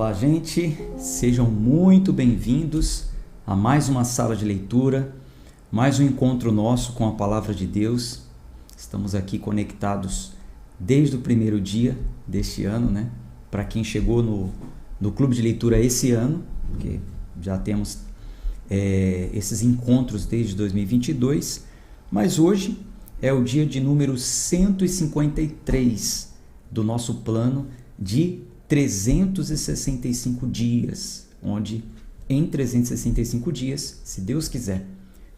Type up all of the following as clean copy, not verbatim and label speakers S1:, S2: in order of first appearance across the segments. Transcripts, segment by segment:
S1: Olá, gente, sejam muito bem-vindos a mais uma sala de leitura, mais um encontro nosso com a Palavra de Deus. Estamos aqui conectados desde o primeiro dia deste ano, né? Para quem chegou no clube de leitura esse ano, porque já temos esses encontros desde 2022, mas hoje é o dia de número 153 do nosso plano de 365 dias, onde em 365 dias, se Deus quiser,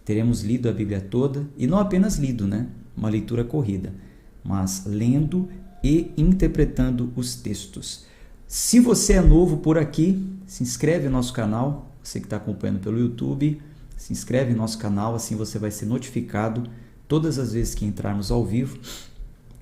S1: teremos lido a Bíblia toda, e não apenas lido, né? Uma leitura corrida, mas lendo e interpretando os textos. Se você é novo por aqui, se inscreve no nosso canal, você que está acompanhando pelo YouTube, se inscreve no nosso canal, assim você vai ser notificado todas as vezes que entrarmos ao vivo.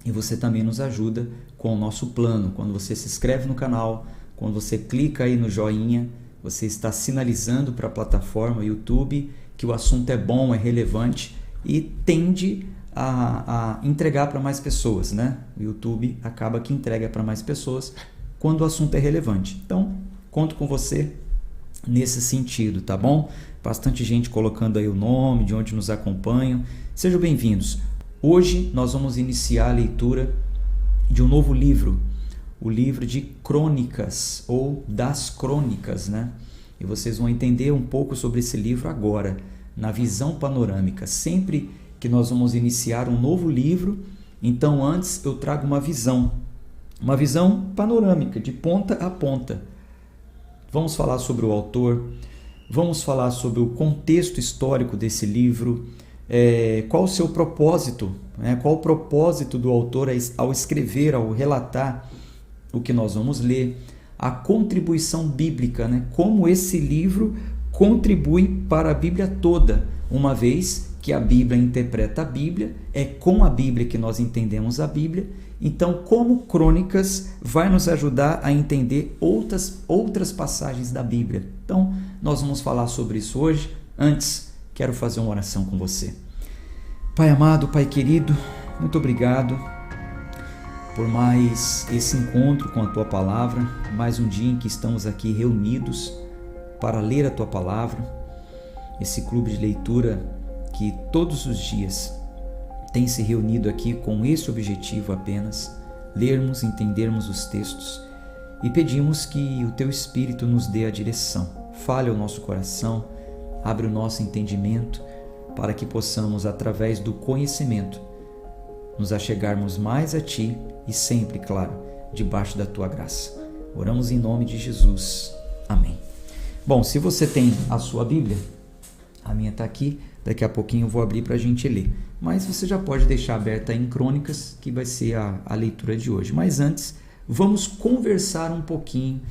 S1: E você também nos ajuda com o nosso plano. Quando você se inscreve no canal, quando você clica aí no joinha, você está sinalizando para a plataforma YouTube que o assunto é bom, é relevante e tende a entregar para mais pessoas, né? O YouTube acaba que entrega para mais pessoas quando o assunto é relevante. Então, conto com você nesse sentido, tá bom? Bastante gente colocando aí o nome, de onde nos acompanham. Sejam bem-vindos. Hoje nós vamos iniciar a leitura de um novo livro, o livro de Crônicas, ou das Crônicas, né? E vocês vão entender um pouco sobre esse livro agora, na visão panorâmica. Sempre que nós vamos iniciar um novo livro, então antes eu trago uma visão panorâmica, de ponta a ponta. Vamos falar sobre o autor, vamos falar sobre o contexto histórico desse livro, qual o seu propósito, né? Qual o propósito do autor ao escrever, ao relatar o que nós vamos ler, a contribuição bíblica, né? Como esse livro contribui para a Bíblia toda, uma vez que a Bíblia interpreta a Bíblia, é com a Bíblia que nós entendemos a Bíblia. Então, como Crônicas vai nos ajudar a entender outras passagens da Bíblia. Então, nós vamos falar sobre isso hoje. Antes, quero fazer uma oração com você. Pai amado, Pai querido, muito obrigado por mais esse encontro com a Tua Palavra, mais um dia em que estamos aqui reunidos para ler a Tua Palavra, esse clube de leitura que todos os dias tem se reunido aqui com esse objetivo apenas, lermos, entendermos os textos, e pedimos que o Teu Espírito nos dê a direção, fale ao nosso coração, abre o nosso entendimento para que possamos, através do conhecimento, nos achegarmos mais a Ti e sempre, claro, debaixo da Tua graça. Oramos em nome de Jesus. Amém. Bom, se você tem a sua Bíblia, a minha está aqui, daqui a pouquinho eu vou abrir para a gente ler. Mas você já pode deixar aberta em Crônicas, que vai ser a leitura de hoje. Mas antes, vamos conversar um pouquinho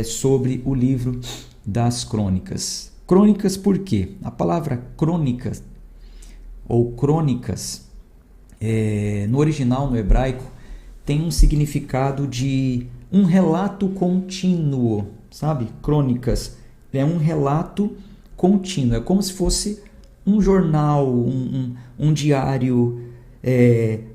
S1: sobre o livro das Crônicas. Crônicas por quê? A palavra crônicas ou crônicas, no original, no hebraico, tem um significado de um relato contínuo, sabe? Crônicas é um relato contínuo, é como se fosse um jornal, um diário,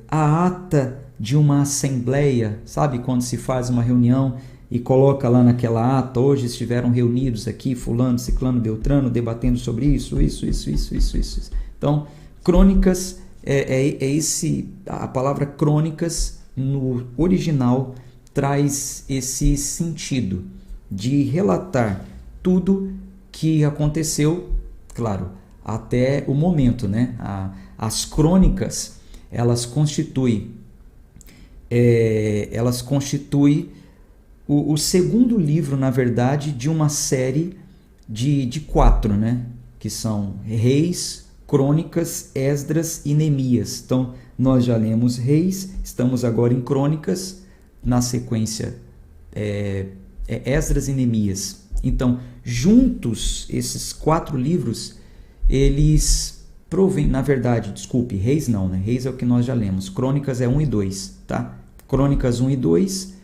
S1: a ata de uma assembleia, sabe? Quando se faz uma reunião e coloca lá naquela ata, hoje estiveram reunidos aqui, fulano, ciclano, beltrano, debatendo sobre isso. Então, crônicas, a palavra crônicas no original traz esse sentido de relatar tudo que aconteceu, claro, até o momento, né? As crônicas, elas constituem o segundo livro, na verdade, de uma série de 4, né? Que são Reis, Crônicas, Esdras e Neemias. Então, nós já lemos Reis, estamos agora em Crônicas, na sequência Esdras e Neemias. Então, juntos, esses 4 livros, eles provêm, na verdade, desculpe, Reis não, né? Reis é o que nós já lemos, Crônicas é 1 e 2, tá? Crônicas 1 e 2,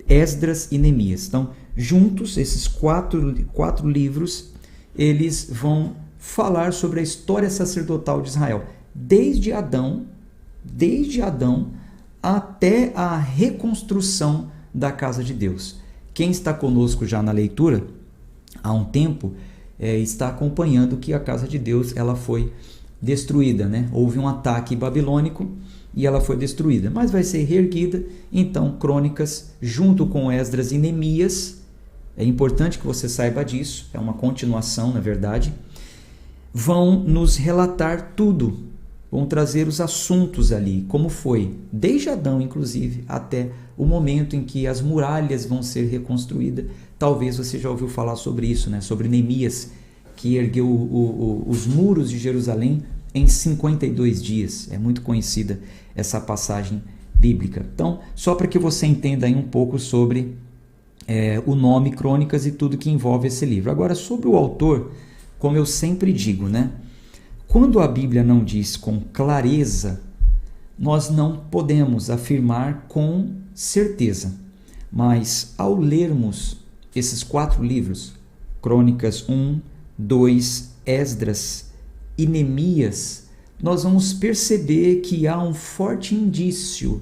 S1: Esdras e Neemias. Então, juntos, esses quatro livros, eles vão falar sobre a história sacerdotal de Israel, desde Adão até a reconstrução da casa de Deus. Quem está conosco já na leitura há um tempo está acompanhando que a casa de Deus ela foi destruída, né? Houve um ataque babilônico e ela foi destruída, mas vai ser reerguida. Então, Crônicas, junto com Esdras e Neemias, é importante que você saiba disso, é uma continuação, na verdade, vão nos relatar tudo, vão trazer os assuntos ali, como foi, desde Adão, inclusive, até o momento em que as muralhas vão ser reconstruídas. Talvez você já ouviu falar sobre isso, né? Sobre Neemias, que ergueu os muros de Jerusalém em 52 dias. É muito conhecida essa passagem bíblica. Então, só para que você entenda aí um pouco sobre o nome Crônicas e tudo que envolve esse livro. Agora, sobre o autor, como eu sempre digo, né? Quando a Bíblia não diz com clareza, nós não podemos afirmar com certeza. Mas ao lermos esses 4 livros, Crônicas 1, 2, Esdras e Neemias, nós vamos perceber que há um forte indício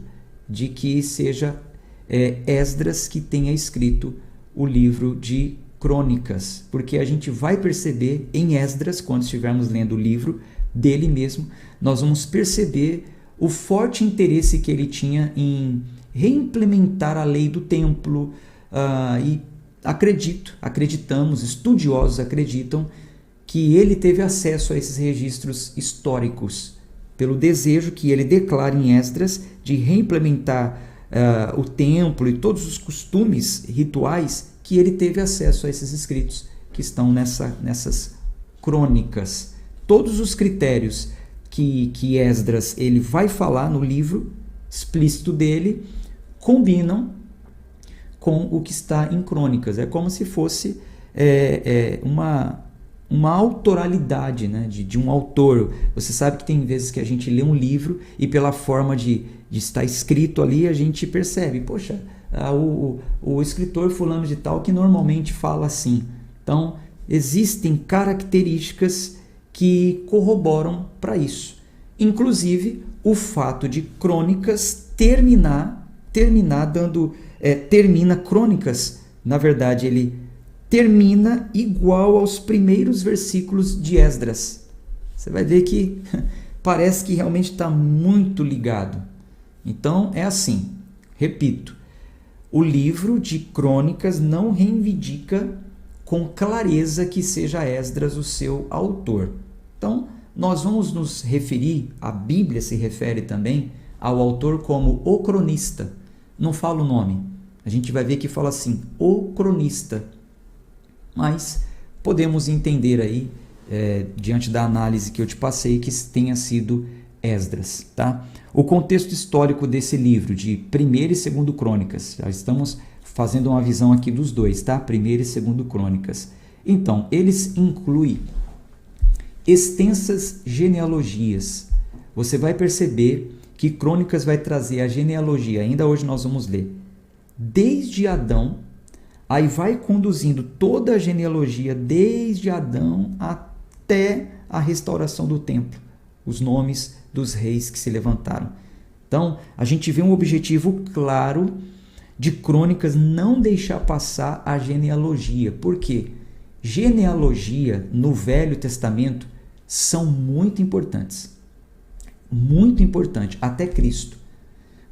S1: de que seja Esdras que tenha escrito o livro de Crônicas, porque a gente vai perceber em Esdras, quando estivermos lendo o livro dele mesmo, nós vamos perceber o forte interesse que ele tinha em reimplementar a lei do templo, e acreditamos, estudiosos acreditam que ele teve acesso a esses registros históricos pelo desejo que ele declara em Esdras de reimplementar o templo e todos os costumes rituais, que ele teve acesso a esses escritos que estão nessas crônicas. Todos os critérios que Esdras ele vai falar no livro explícito dele combinam com o que está em Crônicas. É como se fosse uma autoralidade, né, de um autor. Você sabe que tem vezes que a gente lê um livro e pela forma de estar escrito ali a gente percebe, poxa, o escritor fulano de tal que normalmente fala assim. Então, existem características que corroboram para isso. Inclusive, o fato de Crônicas termina Crônicas, na verdade, ele termina igual aos primeiros versículos de Esdras. Você vai ver que parece que realmente está muito ligado. Então, é assim, repito, o livro de Crônicas não reivindica com clareza que seja Esdras o seu autor. Então, nós vamos nos referir, a Bíblia se refere também ao autor como o cronista. Não fala o nome. A gente vai ver que fala assim, o cronista. Mas podemos entender aí, diante da análise que eu te passei, que tenha sido Esdras. Tá? O contexto histórico desse livro, de 1ª e 2ª Crônicas, já estamos fazendo uma visão aqui dos dois, tá? 1ª e 2ª Crônicas. Então, eles incluem extensas genealogias. Você vai perceber que Crônicas vai trazer a genealogia, ainda hoje nós vamos ler, desde Adão, aí vai conduzindo toda a genealogia desde Adão até a restauração do templo, os nomes dos reis que se levantaram. Então, a gente vê um objetivo claro de Crônicas não deixar passar a genealogia. Por quê? Genealogia no Velho Testamento são muito importantes. Muito importante, até Cristo.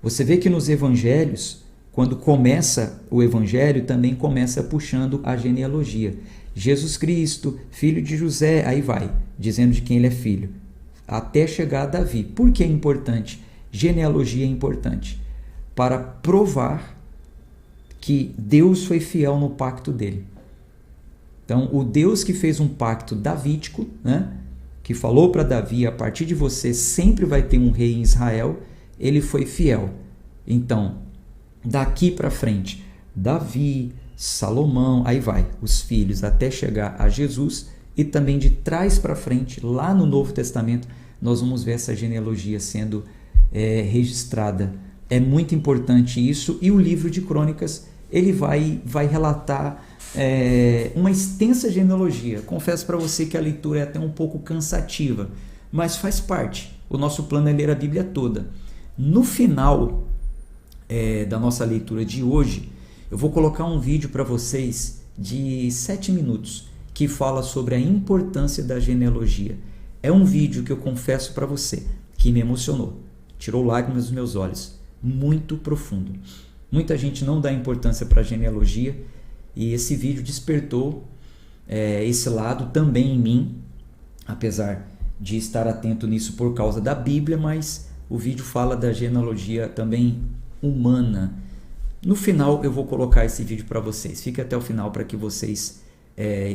S1: Você vê que nos evangelhos, quando começa o evangelho, também começa puxando a genealogia. Jesus Cristo, filho de José, aí vai, dizendo de quem ele é filho, até chegar a Davi. Por que é importante? Genealogia é importante para provar que Deus foi fiel no pacto dele. Então, o Deus que fez um pacto davídico, né, que falou para Davi, a partir de você sempre vai ter um rei em Israel, ele foi fiel. Então, daqui para frente, Davi, Salomão, aí vai, os filhos, até chegar a Jesus, e também de trás para frente, lá no Novo Testamento, nós vamos ver essa genealogia sendo registrada. É muito importante isso, e o livro de Crônicas, ele vai relatar uma extensa genealogia. Confesso para você que a leitura é até um pouco cansativa, mas faz parte. O nosso plano é ler a Bíblia toda. No final da nossa leitura de hoje, eu vou colocar um vídeo para vocês de 7 minutos que fala sobre a importância da genealogia. É um vídeo que eu confesso para você que me emocionou, tirou lágrimas dos meus olhos, muito profundo. Muita gente não dá importância para a genealogia e esse vídeo despertou esse lado também em mim, apesar de estar atento nisso por causa da Bíblia, mas o vídeo fala da genealogia também humana. No final eu vou colocar esse vídeo para vocês, fique até o final para que vocês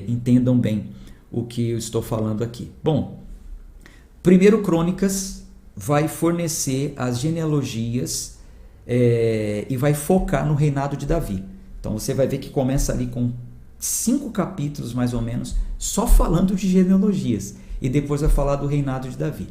S1: entendam bem o que eu estou falando aqui. Bom, 1 Crônicas vai fornecer as genealogias e vai focar no reinado de Davi. Então você vai ver que começa ali com 5 capítulos mais ou menos, só falando de genealogias, e depois vai falar do reinado de Davi.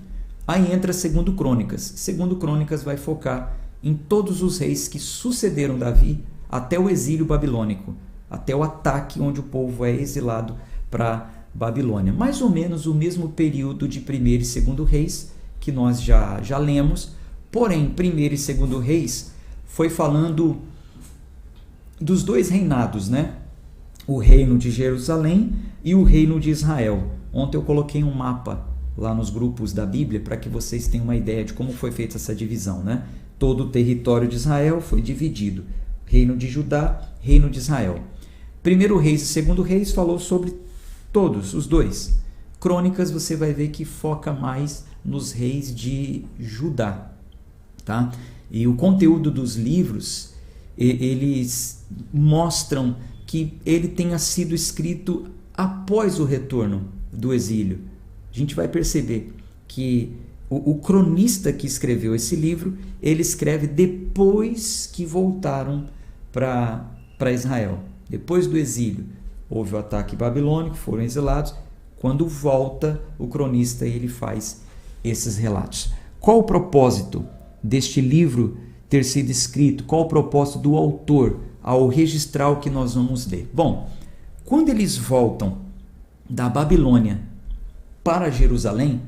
S1: Aí entra 2 Crônicas. 2 Crônicas vai focar em todos os reis que sucederam Davi até o exílio babilônico, até o ataque onde o povo é exilado para Babilônia. Mais ou menos o mesmo período de 1º e 2º reis que nós já lemos, porém 1º e 2º reis foi falando dos 2 reinados, né? O reino de Jerusalém e o reino de Israel. Ontem eu coloquei um mapa lá nos grupos da Bíblia para que vocês tenham uma ideia de como foi feita essa divisão, né? Todo o território de Israel foi dividido. Reino de Judá, reino de Israel. 1º Reis e 2º Reis falou sobre todos, os 2. Crônicas você vai ver que foca mais nos reis de Judá, tá? E o conteúdo dos livros, eles mostram que ele tenha sido escrito após o retorno do exílio. A gente vai perceber que o cronista que escreveu esse livro, ele escreve depois que voltaram para Israel. Depois do exílio, houve o ataque babilônico, foram exilados. Quando volta, o cronista ele faz esses relatos. Qual o propósito deste livro ter sido escrito? Qual o propósito do autor ao registrar o que nós vamos ler? Bom, quando eles voltam da Babilônia para Jerusalém,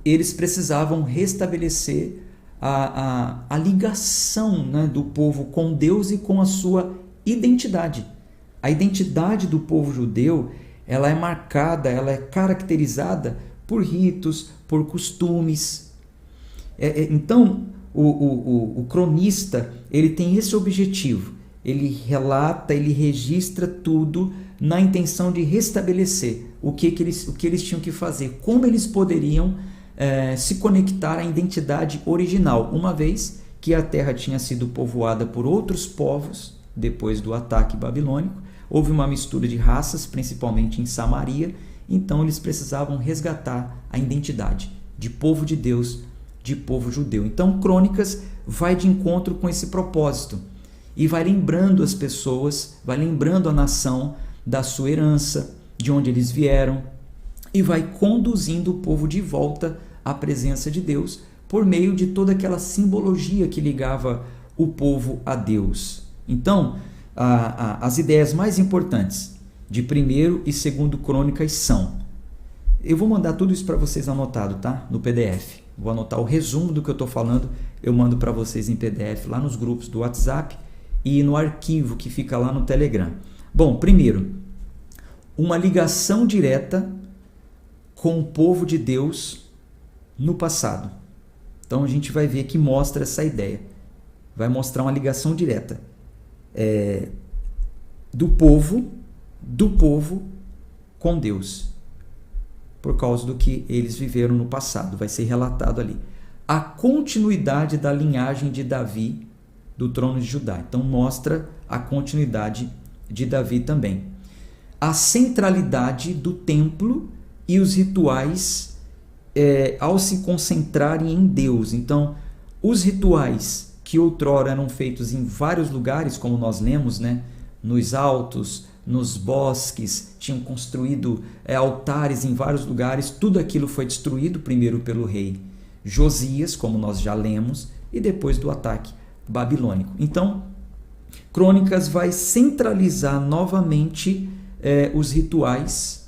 S1: eles precisavam restabelecer a ligação, né, do povo com Deus e com a sua identidade. A identidade do povo judeu, ela é marcada, ela é caracterizada por ritos, por costumes. Então, o cronista, ele tem esse objetivo. Ele relata, ele registra tudo na intenção de restabelecer o que eles tinham que fazer, como eles poderiam se conectar à identidade original, uma vez que a terra tinha sido povoada por outros povos depois do ataque babilônico. Houve uma mistura de raças, principalmente em Samaria, então eles precisavam resgatar a identidade de povo de Deus, de povo judeu. Então, Crônicas vai de encontro com esse propósito e vai lembrando as pessoas, vai lembrando a nação da sua herança, de onde eles vieram, e vai conduzindo o povo de volta à presença de Deus por meio de toda aquela simbologia que ligava o povo a Deus. Então, as ideias mais importantes de 1º e 2º Crônicas são... Eu vou mandar tudo isso para vocês anotado, tá? No PDF. Vou anotar o resumo do que eu estou falando, eu mando para vocês em PDF lá nos grupos do WhatsApp e no arquivo que fica lá no Telegram. Bom, primeiro, uma ligação direta com o povo de Deus no passado. Então a gente vai ver que mostra essa ideia. Vai mostrar uma ligação direta do povo com Deus, por causa do que eles viveram no passado. Vai ser relatado ali. A continuidade da linhagem de Davi, do trono de Judá. Então mostra a continuidade de Davi também. A centralidade do templo e os rituais ao se concentrarem em Deus. Então, os rituais que outrora eram feitos em vários lugares, como nós lemos, né? Nos altos, nos bosques, tinham construído altares em vários lugares. Tudo aquilo foi destruído primeiro pelo rei Josias, como nós já lemos, e depois do ataque babilônico. Então, Crônicas vai centralizar novamente os rituais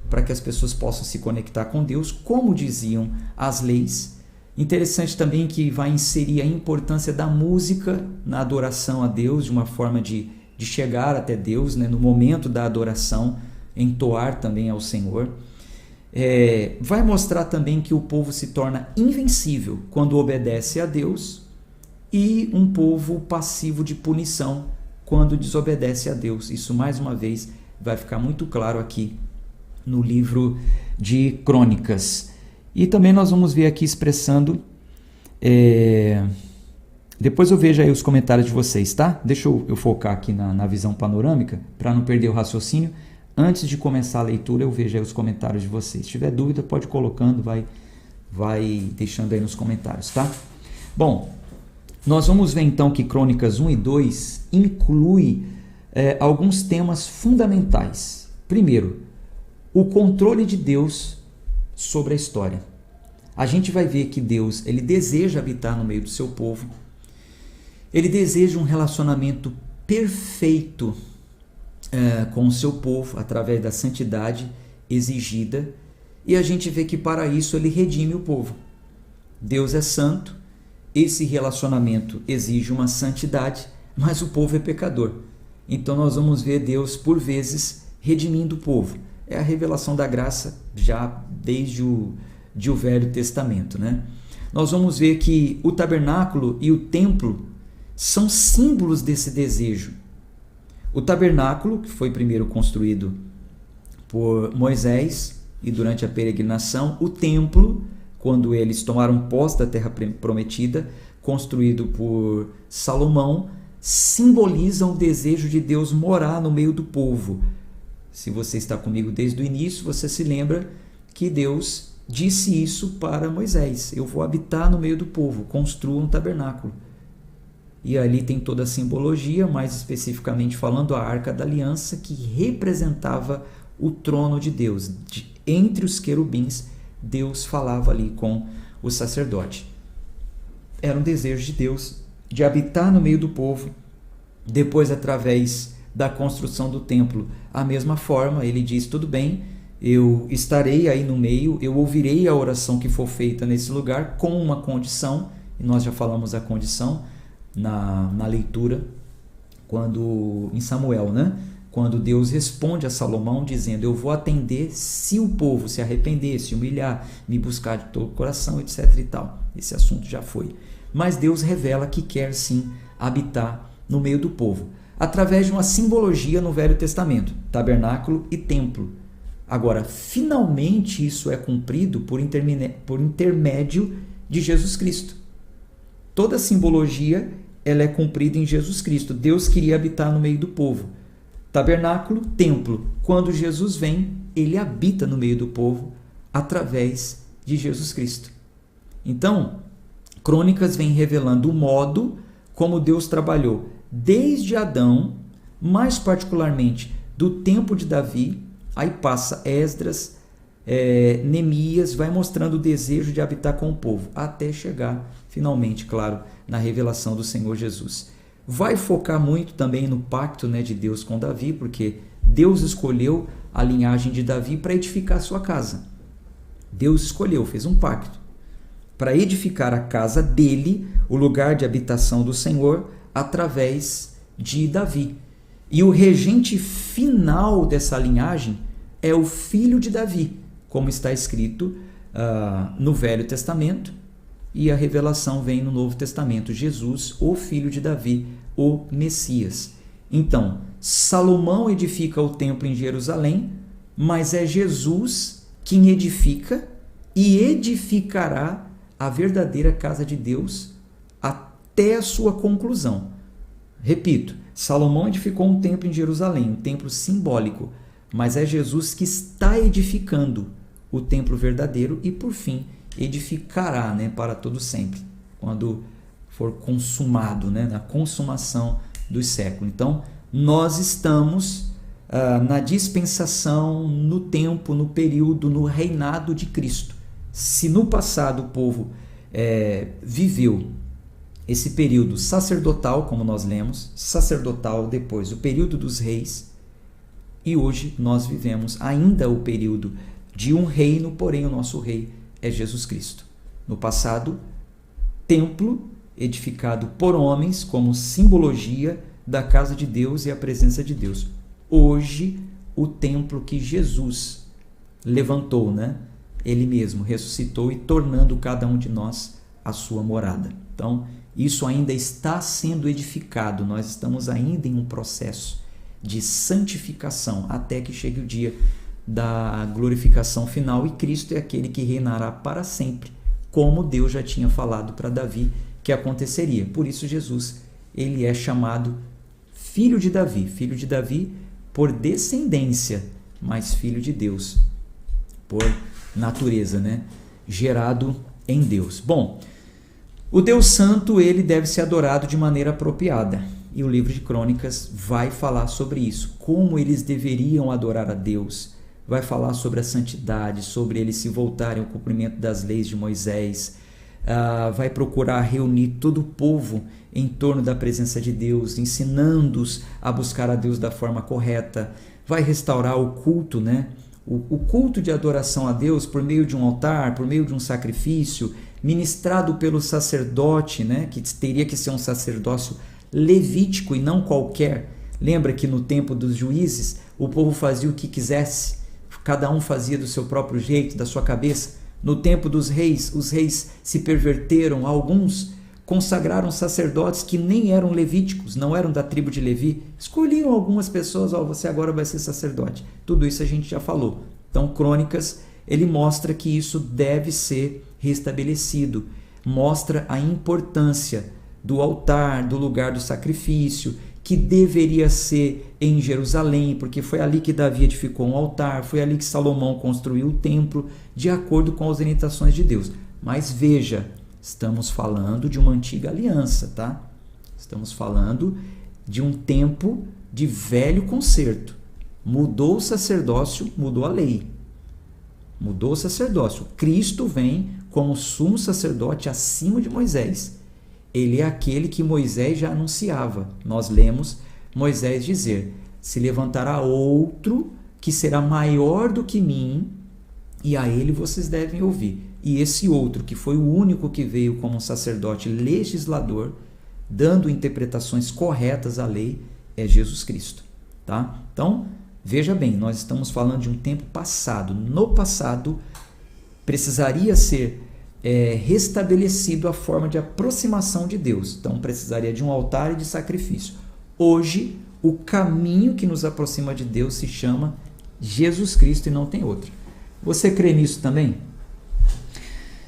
S1: para que as pessoas possam se conectar com Deus, como diziam as leis, Interessante também que vai inserir a importância da música na adoração a Deus, de uma forma de chegar até Deus, né? No momento da adoração, entoar também ao Senhor. Vai mostrar também que o povo se torna invencível quando obedece a Deus e um povo passivo de punição quando desobedece a Deus. Isso, mais uma vez, vai ficar muito claro aqui no livro de Crônicas. E também nós vamos ver aqui expressando... Depois eu vejo aí os comentários de vocês, tá? Deixa eu focar aqui na visão panorâmica, para não perder o raciocínio. Antes de começar a leitura, eu vejo aí os comentários de vocês. Se tiver dúvida, pode ir colocando, vai deixando aí nos comentários, tá? Bom, nós vamos ver então que Crônicas 1 e 2 inclui alguns temas fundamentais. Primeiro, o controle de Deus sobre a história. A gente vai ver que Deus, ele deseja habitar no meio do seu povo. Ele deseja um relacionamento perfeito com o seu povo, através da santidade exigida. E a gente vê que para isso ele redime o povo. Deus é santo, esse relacionamento exige uma santidade, mas o povo é pecador. Então nós vamos ver Deus, por vezes, redimindo o povo. É a revelação da graça já desde o Velho Testamento, né? Nós vamos ver que o tabernáculo e o templo são símbolos desse desejo. O tabernáculo, que foi primeiro construído por Moisés e durante a peregrinação, o templo, quando eles tomaram posse da terra prometida, construído por Salomão, simboliza o desejo de Deus morar no meio do povo. Se você está comigo desde o início, você se lembra que Deus disse isso para Moisés: eu vou habitar no meio do povo, construa um tabernáculo. E ali tem toda a simbologia, mais especificamente falando a Arca da Aliança, que representava o trono de Deus. Entre os querubins, Deus falava ali com o sacerdote. Era um desejo de Deus de habitar no meio do povo. Depois, através da construção do templo, a mesma forma, ele diz: tudo bem, eu estarei aí no meio, eu ouvirei a oração que for feita nesse lugar, com uma condição, e nós já falamos a condição na leitura, quando em Samuel, né? Quando Deus responde a Salomão dizendo: eu vou atender se o povo se arrepender, se humilhar, me buscar de todo o coração, etc e tal. Esse assunto já foi. Mas Deus revela que quer sim habitar no meio do povo, através de uma simbologia no Velho Testamento, tabernáculo e templo. Agora, finalmente isso é cumprido por intermédio de Jesus Cristo. Toda a simbologia ela é cumprida em Jesus Cristo. Deus queria habitar no meio do povo. Tabernáculo, templo. Quando Jesus vem, ele habita no meio do povo através de Jesus Cristo. Então, Crônicas vem revelando o modo como Deus trabalhou desde Adão, mais particularmente do tempo de Davi, aí passa Esdras, Neemias, vai mostrando o desejo de habitar com o povo, até chegar finalmente, claro, na revelação do Senhor Jesus. Vai focar muito também no pacto, né, de Deus com Davi, porque Deus escolheu a linhagem de Davi para edificar a sua casa. Deus escolheu, fez um pacto para edificar a casa dele, o lugar de habitação do Senhor, através de Davi. E o regente final dessa linhagem é o filho de Davi, como está escrito no Velho Testamento, e a revelação vem no Novo Testamento: Jesus, o filho de Davi, o Messias. Então, Salomão edifica o templo em Jerusalém, mas é Jesus quem edifica e edificará a verdadeira casa de Deus até a sua conclusão. Repito, Salomão edificou um templo em Jerusalém, um templo simbólico, mas é Jesus que está edificando o templo verdadeiro e, por fim, edificará, né, para todo sempre, quando for consumado, né, na consumação dos séculos. Então, nós estamos na dispensação, no tempo, no período, no reinado de Cristo. Se no passado o povo viveu esse período sacerdotal, como nós lemos, sacerdotal, depois o período dos reis, e hoje nós vivemos ainda o período de um reino, porém o nosso rei é Jesus Cristo. No passado, templo edificado por homens como simbologia da casa de Deus e a presença de Deus. Hoje, o templo que Jesus levantou, né? Ele mesmo ressuscitou e tornando cada um de nós a sua morada. Então, isso ainda está sendo edificado. Nós estamos ainda em um processo de santificação até que chegue o dia da glorificação final e Cristo é aquele que reinará para sempre, como Deus já tinha falado para Davi que aconteceria. Por isso Jesus, ele é chamado filho de Davi por descendência, mas filho de Deus por natureza, né? Gerado em Deus. Bom, o Deus Santo, ele deve ser adorado de maneira apropriada. E o livro de Crônicas vai falar sobre isso, como eles deveriam adorar a Deus. Vai falar sobre a santidade, sobre eles se voltarem ao cumprimento das leis de Moisés. Vai procurar reunir todo o povo em torno da presença de Deus, ensinando-os a buscar a Deus da forma correta. Vai restaurar o culto, né? O culto de adoração a Deus por meio de um altar, por meio de um sacrifício, ministrado pelo sacerdote, né? Que teria que ser um sacerdócio levítico e não qualquer. Lembra que no tempo dos juízes, o povo fazia o que quisesse, cada um fazia do seu próprio jeito, da sua cabeça. No tempo dos reis, os reis se perverteram, alguns consagraram sacerdotes que nem eram levíticos, não eram da tribo de Levi, escolhiam algumas pessoas, você agora vai ser sacerdote. Tudo isso a gente já falou. Então, Crônicas, ele mostra que isso deve ser restabelecido, mostra a importância do altar, do lugar do sacrifício, que deveria ser em Jerusalém, porque foi ali que Davi edificou um altar, foi ali que Salomão construiu o templo, de acordo com as orientações de Deus. Mas veja, estamos falando de uma antiga aliança, tá? Estamos falando de um tempo de velho concerto. Mudou o sacerdócio, mudou a lei. Mudou o sacerdócio. Cristo vem como sumo sacerdote acima de Moisés. Ele é aquele que Moisés já anunciava. Nós lemos Moisés dizer: se levantará outro que será maior do que mim, e a ele vocês devem ouvir. E esse outro, que foi o único que veio como um sacerdote legislador, dando interpretações corretas à lei, é Jesus Cristo. Tá? Então, veja bem, nós estamos falando de um tempo passado. No passado, precisaria ser restabelecido a forma de aproximação de Deus. Então, precisaria de um altar e de sacrifício. Hoje, o caminho que nos aproxima de Deus se chama Jesus Cristo e não tem outro. Você crê nisso também?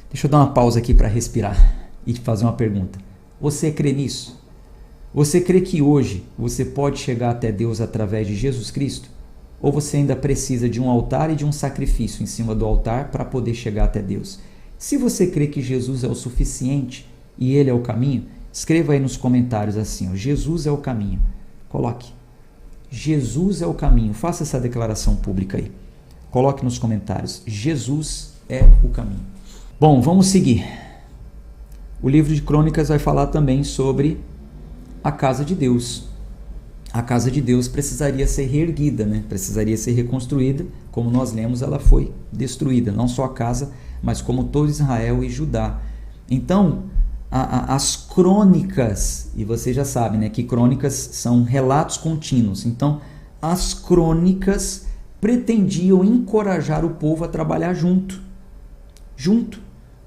S1: Deixa eu dar uma pausa aqui para respirar e te fazer uma pergunta. Você crê nisso? Você crê que hoje você pode chegar até Deus através de Jesus Cristo? Ou você ainda precisa de um altar e de um sacrifício em cima do altar para poder chegar até Deus? Se você crê que Jesus é o suficiente e Ele é o caminho, escreva aí nos comentários assim, ó, Jesus é o caminho. Coloque, Jesus é o caminho. Faça essa declaração pública aí. Coloque nos comentários, Jesus é o caminho. Bom, vamos seguir. O livro de Crônicas vai falar também sobre a casa de Deus. A casa de Deus precisaria ser reerguida, né? Precisaria ser reconstruída. Como nós lemos, ela foi destruída. Não só a casa, mas como todo Israel e Judá. Então, as crônicas, e você já sabe, né, que crônicas são relatos contínuos. Então, as crônicas pretendiam encorajar o povo a trabalhar junto,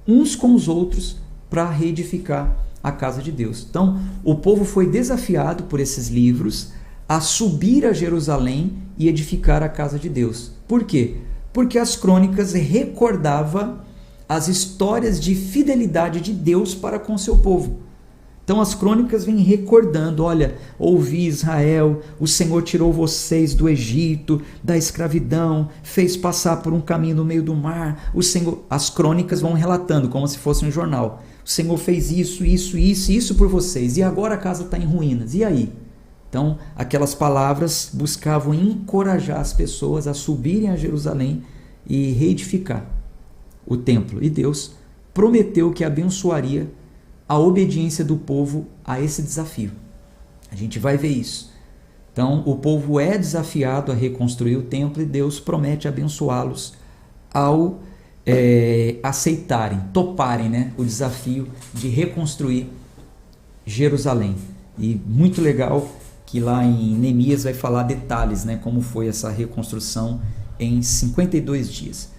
S1: uns com os outros, para reedificar a casa de Deus. Então, o povo foi desafiado por esses livros a subir a Jerusalém e edificar a casa de Deus. Por quê? Porque as crônicas recordavam as histórias de fidelidade de Deus para com seu povo. Então as crônicas vêm recordando, olha, ouvi Israel, o Senhor tirou vocês do Egito, da escravidão, fez passar por um caminho no meio do mar, o Senhor, as crônicas vão relatando como se fosse um jornal. O Senhor fez isso por vocês, e agora a casa está em ruínas, e aí? Então aquelas palavras buscavam encorajar as pessoas a subirem a Jerusalém e reedificar o templo. E Deus prometeu que abençoaria a obediência do povo a esse desafio. A gente vai ver isso. Então, o povo é desafiado a reconstruir o templo e Deus promete abençoá-los ao aceitarem, toparem, né, o desafio de reconstruir Jerusalém. E muito legal que lá em Neemias vai falar detalhes, né, como foi essa reconstrução em 52 dias.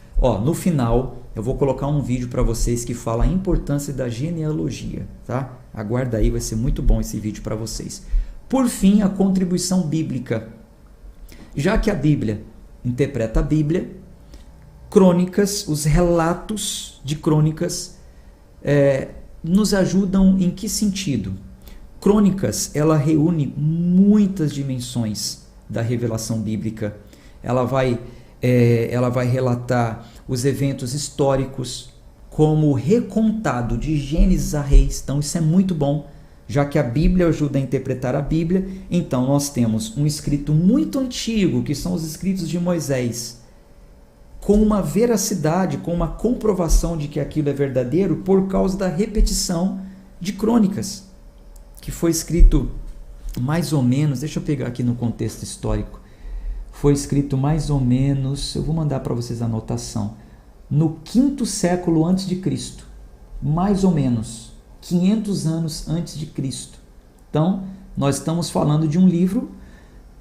S1: No final eu vou colocar um vídeo para vocês que fala a importância da genealogia, tá? Aguarda aí, vai ser muito bom esse vídeo para vocês. Por fim, a contribuição bíblica. Já que a Bíblia interpreta a Bíblia, crônicas, os relatos de crônicas nos ajudam em que sentido? Crônicas, ela reúne muitas dimensões da revelação bíblica. Ela vai relatar os eventos históricos como recontado de Gênesis a Reis. Então isso é muito bom, já que a Bíblia ajuda a interpretar a Bíblia. Então nós temos um escrito muito antigo, que são os escritos de Moisés, com uma veracidade, com uma comprovação de que aquilo é verdadeiro por causa da repetição de crônicas, que foi escrito mais ou menos, deixa eu pegar aqui no contexto histórico, foi escrito mais ou menos, eu vou mandar para vocês a anotação, no 5º século antes de Cristo, mais ou menos 500 anos antes de Cristo. Então, nós estamos falando de um livro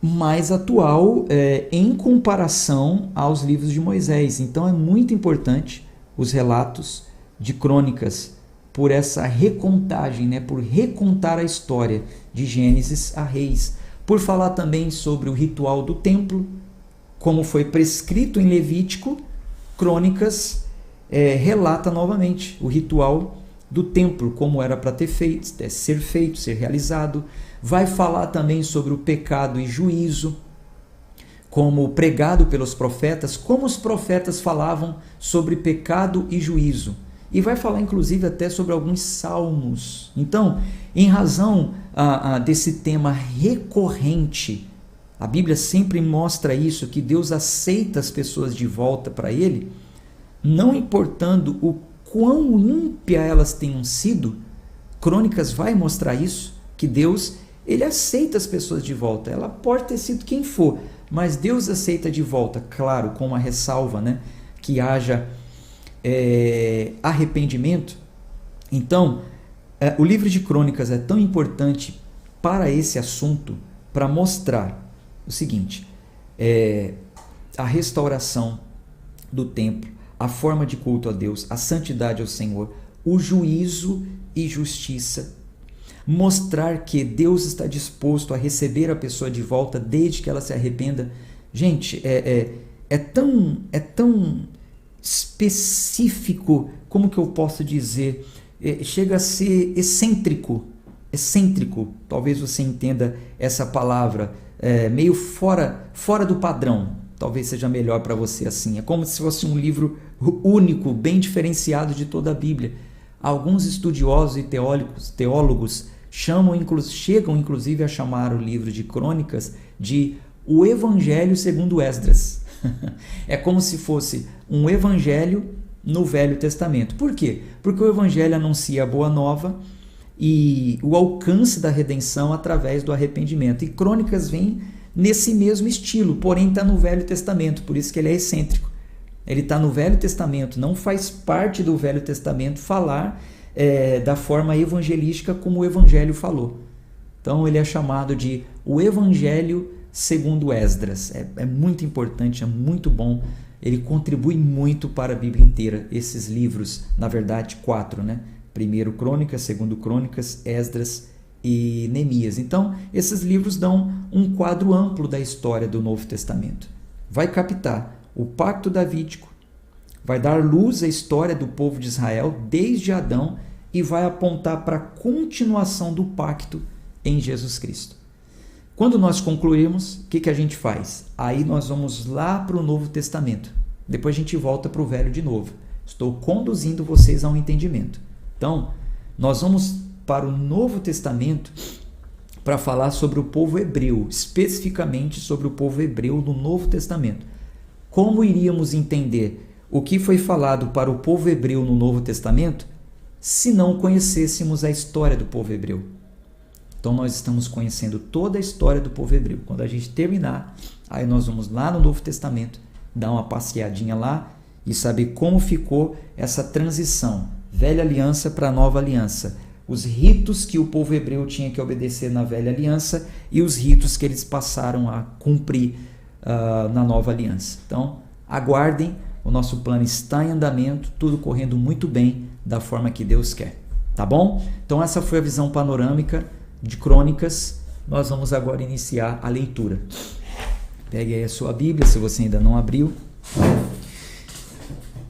S1: mais atual em comparação aos livros de Moisés. Então, é muito importante os relatos de crônicas por essa recontagem, né? Por recontar a história de Gênesis a Reis. Por falar também sobre o ritual do templo, como foi prescrito em Levítico, Crônicas relata novamente o ritual do templo, como era para ser feito, ser realizado. Vai falar também sobre o pecado e juízo, como pregado pelos profetas, como os profetas falavam sobre pecado e juízo. E vai falar inclusive até sobre alguns salmos. Então, em razão desse tema recorrente, a Bíblia sempre mostra isso, que Deus aceita as pessoas de volta para Ele, não importando o quão ímpia elas tenham sido. Crônicas vai mostrar isso, que Deus, Ele aceita as pessoas de volta. Ela pode ter sido quem for, mas Deus aceita de volta, claro, com uma ressalva, né? Que haja arrependimento. Então, o livro de Crônicas é tão importante para esse assunto, para mostrar o seguinte: a restauração do templo, a forma de culto a Deus, a santidade ao Senhor, o juízo e justiça, mostrar que Deus está disposto a receber a pessoa de volta desde que ela se arrependa. Gente, é tão específico, como que eu posso dizer, chega a ser excêntrico, talvez você entenda essa palavra, meio fora do padrão, talvez seja melhor para você assim. É como se fosse um livro único, bem diferenciado de toda a Bíblia. Alguns estudiosos e teólogos chegam inclusive a chamar o livro de Crônicas de o Evangelho segundo Esdras. É como se fosse um evangelho no Velho Testamento. Por quê? Porque o evangelho anuncia a boa nova e o alcance da redenção através do arrependimento. E Crônicas vem nesse mesmo estilo, porém está no Velho Testamento, por isso que ele é excêntrico. Ele está no Velho Testamento, não faz parte do Velho Testamento falar da forma evangelística como o Evangelho falou. Então ele é chamado de o Evangelho segundo Esdras. É muito importante, é muito bom. Ele contribui muito para a Bíblia inteira. Esses livros, na verdade, 4, né? Primeiro Crônicas, segundo Crônicas, Esdras e Neemias. Então, esses livros dão um quadro amplo da história do Novo Testamento. Vai captar o pacto davídico, vai dar luz à história do povo de Israel desde Adão e vai apontar para a continuação do pacto em Jesus Cristo. Quando nós concluirmos, o que a gente faz? Aí nós vamos lá para o Novo Testamento. Depois a gente volta para o Velho de novo. Estou conduzindo vocês a um entendimento. Então, nós vamos para o Novo Testamento para falar sobre o povo hebreu, especificamente sobre o povo hebreu do Novo Testamento. Como iríamos entender o que foi falado para o povo hebreu no Novo Testamento se não conhecêssemos a história do povo hebreu? Então nós estamos conhecendo toda a história do povo hebreu. Quando a gente terminar, aí nós vamos lá no Novo Testamento, dar uma passeadinha lá e saber como ficou essa transição, velha aliança para nova aliança. Os ritos que o povo hebreu tinha que obedecer na velha aliança e os ritos que eles passaram a cumprir na nova aliança. Então, aguardem, o nosso plano está em andamento, tudo correndo muito bem da forma que Deus quer. Tá bom? Então essa foi a visão panorâmica de Crônicas. Nós vamos agora iniciar a leitura. Pegue aí a sua Bíblia, se você ainda não abriu,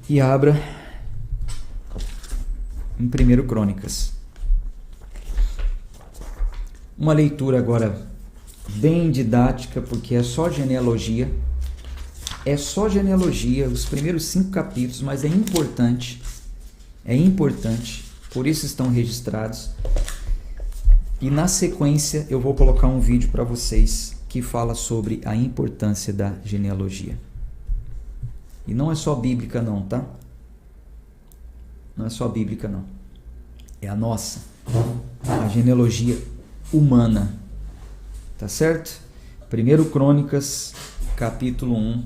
S1: e abra em 1 Crônicas. Uma leitura agora bem didática, porque é só genealogia. É só genealogia, os primeiros 5 capítulos, mas é importante, por isso estão registrados. E na sequência eu vou colocar um vídeo para vocês que fala sobre a importância da genealogia. E não é só bíblica não, tá? Não é só bíblica não. É a nossa, a genealogia humana. Tá certo? 1 Crônicas, capítulo 1.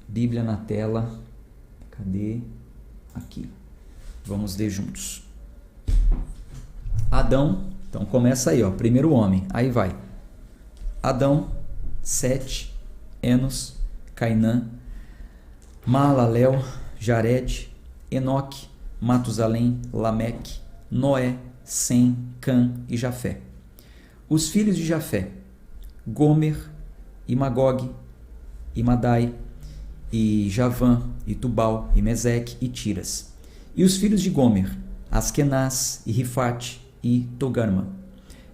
S1: Bíblia na tela. Cadê? Aqui. Vamos ler juntos. Adão, então começa aí, ó, primeiro homem, aí vai. Adão, Sete, Enos, Cainã, Maalalel, Jared, Enoque, Matusalém, Lameque, Noé, Sem, Cã e Jafé. Os filhos de Jafé, Gomer, e Magog, e Madai, e Javã, e Tubal, e Meseque, e Tiras. E os filhos de Gomer, Askenaz, e Rifate, e Togarma.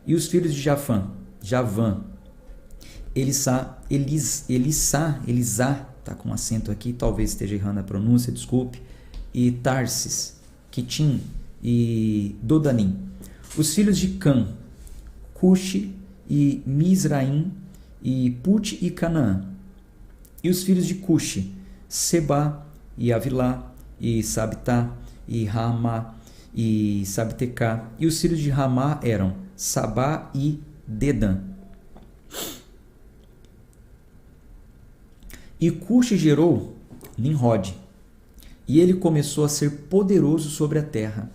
S1: E os filhos de Javã, Elisá, tá com acento aqui, talvez esteja errando a pronúncia, desculpe, e Tarsis, Quitim e Dodanim. Os filhos de Cã, Cuxi e Misraim, e Put e Canaã. E os filhos de Cuxi, Seba e Avilá, e Sabitá, e Ramá, e Sabtecá. E os filhos de Ramá eram Sabá e Dedã. E Cuxi gerou Nimrod, e ele começou a ser poderoso sobre a terra.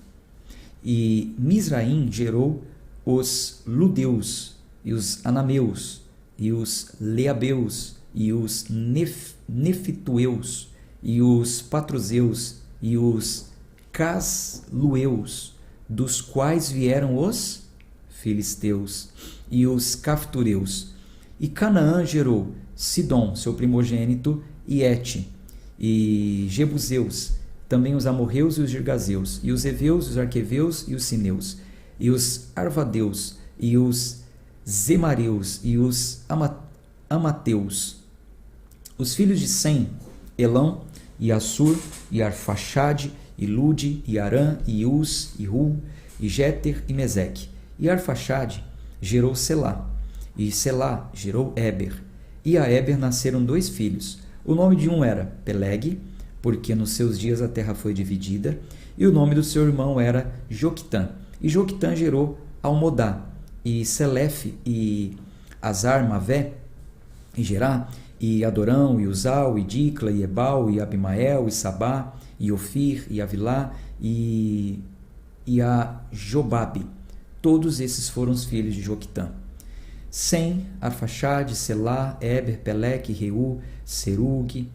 S1: E Misraim gerou os Ludeus, e os Anameus, e os Leabeus, e os Nefitueus, e os Patruzeus, e os Caslueus, dos quais vieram os Filisteus, e os Caftureus. E Canaã gerou Sidom, seu primogênito, e Et, e Jebuseus, também os amorreus e os girgazeus, e os heveus, os arqueveus e os sineus, e os arvadeus, e os zemareus, e os amateus. Os filhos de Sem, Elão, e Assur, e Arfaxade, e Lude, e Arã, e Uz, e Ru, e Jéter, e Meseque. E Arfaxade gerou Selá, e Selá gerou Éber. E a Éber nasceram 2 filhos. O nome de um era Peleg, porque nos seus dias a terra foi dividida, e o nome do seu irmão era Joquitã. E Joquitã gerou Almodá, e Selefe, e Azar-Mavé, e Gerá, e Adorão, e Uzal, e Dicla, e Ebal, e Abimael, e Sabá, e Ofir, e Avilá, e a Jobabe. Todos esses foram os filhos de Joquitã. Sem, Arfaxade, Selá, Éber, Peleque, Reu, Serug,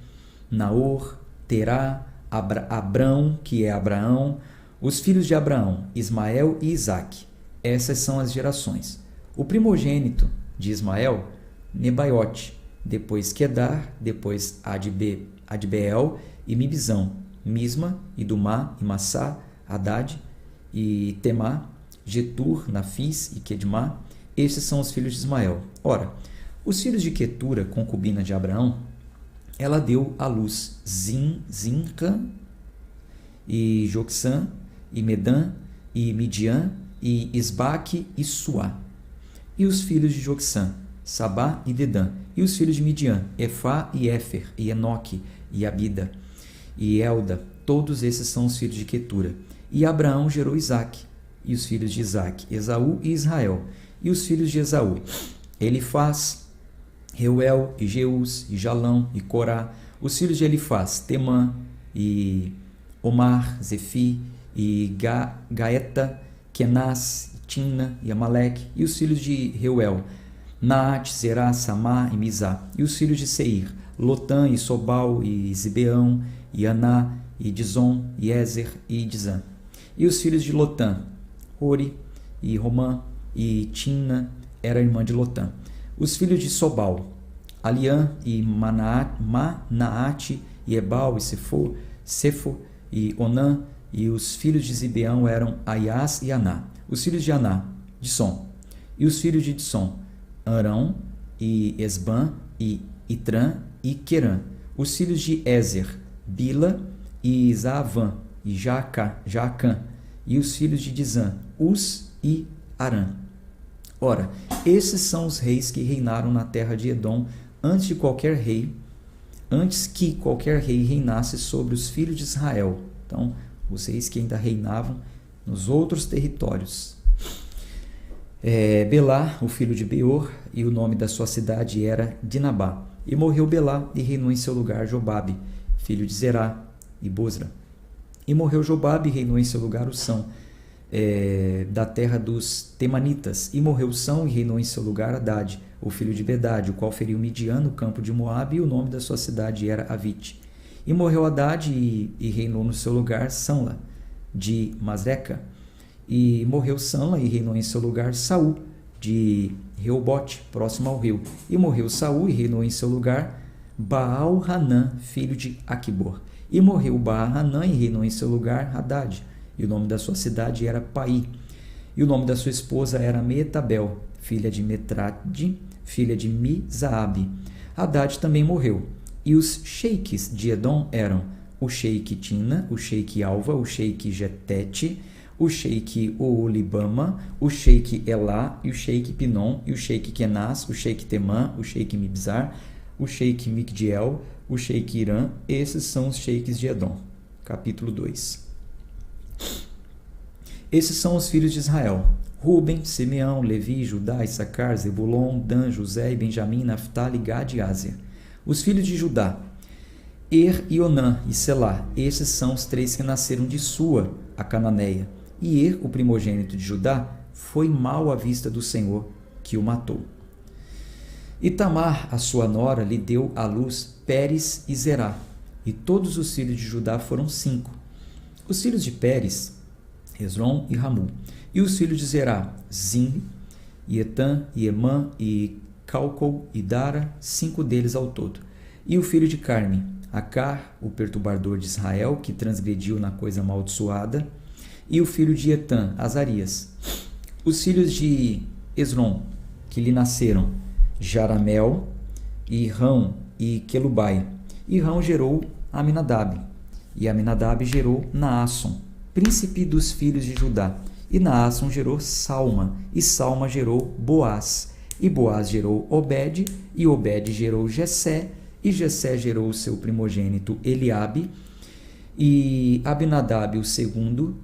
S1: Naor, Terá, Abrão, que é Abraão, os filhos de Abraão, Ismael e Isaque. Essas são as gerações. O primogênito de Ismael, Nebaiote, depois Quedar, depois Adbeel e Mibzão, Misma, Idumá, e Massá, Haddad, e Temá, Getur, Nafis e Quedmá. Estes são os filhos de Ismael. Ora, os filhos de Quetura, concubina de Abraão, ela deu à luz Zinca, e Joxã, e Medã, e Midian, e Isbaque e Suá. E os filhos de Joxã, Sabá e Dedã. E os filhos de Midian, Efá e Éfer, e Enoque, e Abida, e Elda. Todos esses são os filhos de Quetura. E Abraão gerou Isaque, e os filhos de Isaque, Esaú e Israel. E os filhos de Esaú, Elifaz, Reuel, e Jeus, e Jalão, e Corá. Os filhos de Elifaz, Temã e Omar, Zefi e Gaeta, Kenaz, Timna e Amaleque. E os filhos de Reuel, Naate, Zerá, Samá e Mizá. E os filhos de Seir, Lotã e Sobal e Zibeão e Aná e Dizon e Ezer e Dizã. E os filhos de Lotã, Ori e Romã e Timna era irmã de Lotã. Os filhos de Sobal, Aliã e Manaate e Ebal e Sefo e Onã. E os filhos de Zibeão eram Aias e Aná. Os filhos de Aná, Dissom. E os filhos de Dissom, Arão e Esbã e Itrã e Querã. Os filhos de Ezer, Bila e Zaavã e Jaacã. E os filhos de Dizã, Uz e Arã. Ora, esses são os reis que reinaram na terra de Edom antes que qualquer rei reinasse sobre os filhos de Israel. Então, os reis que ainda reinavam nos outros territórios. Belá, o filho de Beor, e o nome da sua cidade era Dinabá. E morreu Belá, e reinou em seu lugar Jobabe, filho de Zerá e Bozra. E morreu Jobabe, e reinou em seu lugar Ussão, da terra dos Temanitas. E morreu Ussão, e reinou em seu lugar Hadade, o filho de Bedade, o qual feriu Midian no campo de Moabe, e o nome da sua cidade era Avite. E morreu Hadade, e reinou no seu lugar Samla, de Masreca. E morreu Samla, e reinou em seu lugar Saul, de Reobote, próximo ao rio. E morreu Saul, e reinou em seu lugar Baal-Hanã, filho de Aquibor. E morreu Baal-Hanã, e reinou em seu lugar Hadade. E o nome da sua cidade era Pai. E o nome da sua esposa era Meetabel, filha de Metrade, filha de Mizaabe. Hadade também morreu. E os sheiks de Edom eram o sheik Timna, o sheik Alva, o sheik Jetete, o sheik Oolibama, o sheik Elá, e o sheik Pinom, e o sheik Kenaz, o sheik Temã, o sheik Mibzar, o sheik Migdiel, o sheik Irã. Esses são os sheiks de Edom. Capítulo 2. Esses são os filhos de Israel: Ruben, Simeão, Levi, Judá, Issacar, Zebulon, Dan, José e Benjamim, Naftali, Gad e Ásia. Os filhos de Judá: e Onã e Selá. Esses são os três que nasceram de Sua, a cananeia. E o primogênito de Judá, foi mau à vista do Senhor, que o matou. E Tamar, a sua nora, lhe deu à luz Pérez e Zerá. E todos os filhos de Judá foram 5. Os filhos de Pérez, Hezron e Ramul. E os filhos de Zerá, Zimri, e Etã, e Emã, e Calcol e Dara, 5 deles ao todo. E o filho de Carme, Acar, o perturbador de Israel, que transgrediu na coisa amaldiçoada. E o filho de Etã, Azarias. Os filhos de Hezron, que lhe nasceram, Jaramel, e Rão, e Quelubai. E Rão gerou Aminadab. E Aminadab gerou Naasson, príncipe dos filhos de Judá. E Naasson gerou Salma, e Salma gerou Boaz. E Boaz gerou Obed, e Obed gerou Jessé, e Jessé gerou o seu primogênito Eliabe, e Abinadab o segundo,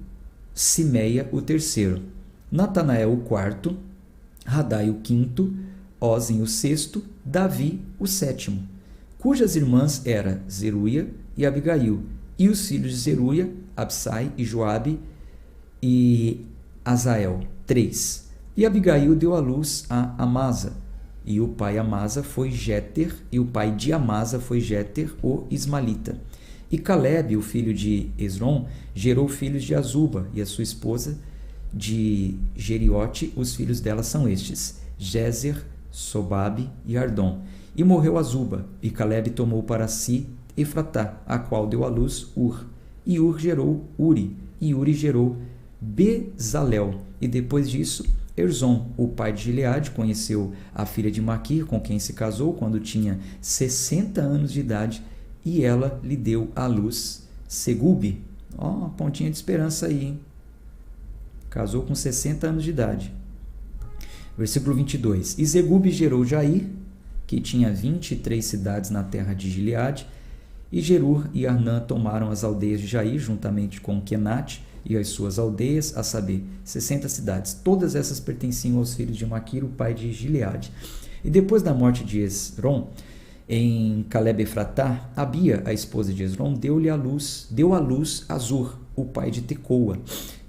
S1: Simeia o terceiro, Natanael o quarto, Radai o quinto, Ozen o sexto, Davi o sétimo, cujas irmãs eram Zeruia e Abigail, e os filhos de Zeruia, Absai e Joabe e Azael, 3. E Abigail deu à luz a Amasa, e o pai Amasa foi Jéter, e o pai de Amasa foi Jéter, o Ismalita. E Calebe, o filho de Hezron, gerou filhos de Azuba, e a sua esposa de Jeriote. Os filhos dela são estes: Jezer, Sobabe e Ardom. E morreu Azuba, e Calebe tomou para si Efratá, a qual deu à luz Ur. E Ur gerou Uri, e Uri gerou Bezalel. E depois disso, Erzon, o pai de Gileade, conheceu a filha de Maquir, com quem se casou quando tinha 60 anos de idade, e ela lhe deu à luz Segube. Ó, uma pontinha de esperança aí, hein? Casou com 60 anos de idade. Versículo 22. E Segube gerou Jair, que tinha 23 cidades na terra de Gileade, e Gerur e Arnã tomaram as aldeias de Jair, juntamente com Kenate e as suas aldeias, a saber, 60 cidades. Todas essas pertenciam aos filhos de Maquir, o pai de Gileade. E depois da morte de Esron, Em Caleb Efratá, Abia, a esposa de Esrom, deu à luz Azur, o pai de Tecoa.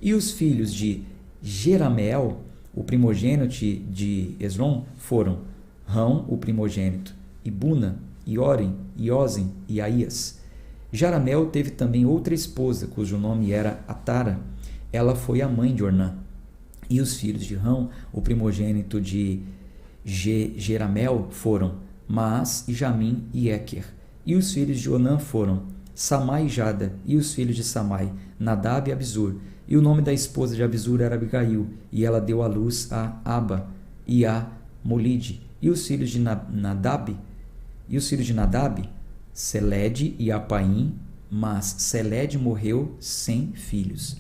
S1: E os filhos de Jerameel, o primogênito de Esrom, foram Rão, o primogênito, e Buna, e Oren, e Ozen, e Aías. Jarameel teve também outra esposa, cujo nome era Atara. Ela foi a mãe de Ornã. E os filhos de Rão, o primogênito de Jerameel, foram Maás, e Jamim, e Eker. E os filhos de Onã foram Samai e Jada. E os filhos de Samai, Nadab e Abizur. E o nome da esposa de Abizur era Abigail, e ela deu à luz a Aba e a Molide. E os filhos de Nadab, Selede e Apaim, mas Selede morreu sem filhos.